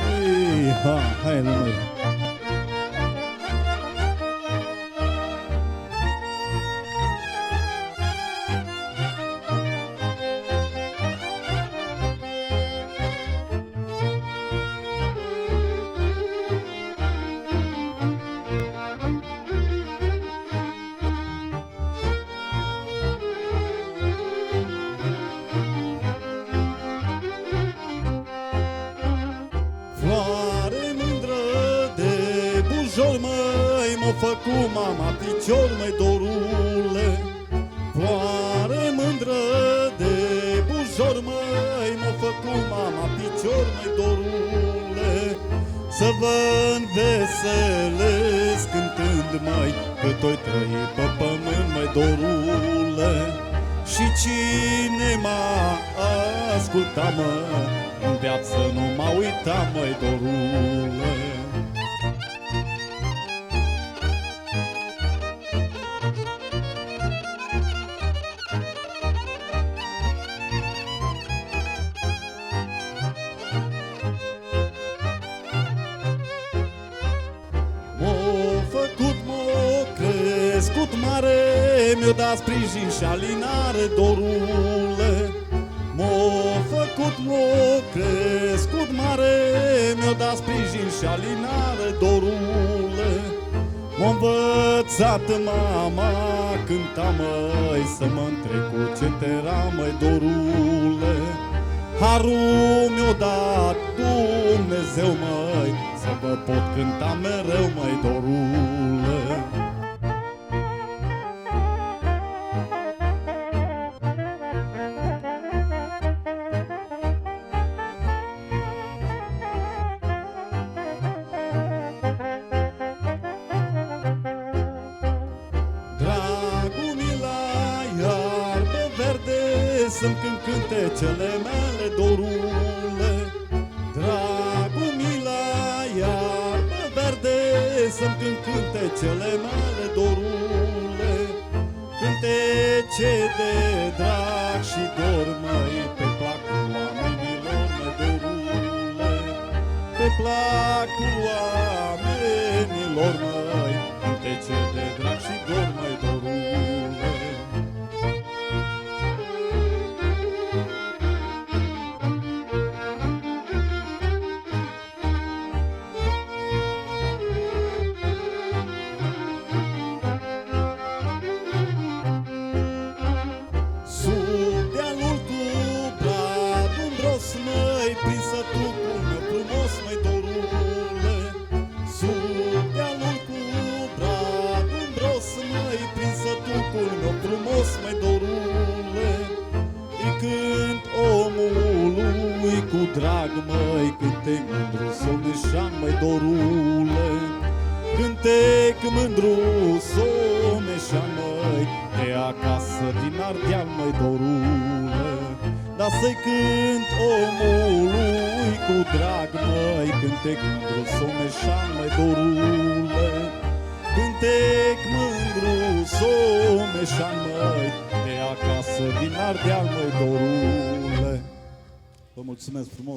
Ei, hai măi. Floare mândră de bujor, măi, m-a făcut mama picior, măi, dorule. Floare mândră de bujor, măi, m-a făcut mama picior, măi, dorule. Să vă înveselesc cântând, măi, cât-o-i trăi pe pământ, măi, dorule. Și cine m-a ascultat, măi, în viață nu m-a uitat, măi, dorule. M-a făcut, m-a crescut mare, mi-a dat sprijin și alinare, dorule. M-a făcut, m-a crescut mare, mi-a dat sprijin și alinare, dorule. M-a învățat mama, cânta, măi, să mă întrec cu ce tera, măi, dorule. Harul mi-a dat Dumnezeu, măi, să vă pot cânta mereu, măi, dorule. Să-mi cânt cântecele mele, dorule. Dragul mi la iarbă verde, să-mi cânt cântecele mele, dorule. Cântece de drag și dor, măi, pe placul oamenilor, măi, dorule. Pe placul oamenilor, măi, cântece de drag și dor, măi, dorule. Prin sătucul meu frumos, măi, dorule. Sub dealul cu bradul gros, măi, prin sătucul meu frumos, măi, dorule. Îi cânt omului cu drag, măi, cântec mândru Someșan, măi, dorule. Cântec mândru Someșan, măi, de acasă din Ardeal, măi, dorule. Dar să-i cânt omului cu drag, măi, cântec mândru Someșan, măi, dorule. Cântec mândru Someșan, măi, de acasă din Ardeal, măi, dorule. Vă mulțumesc frumos!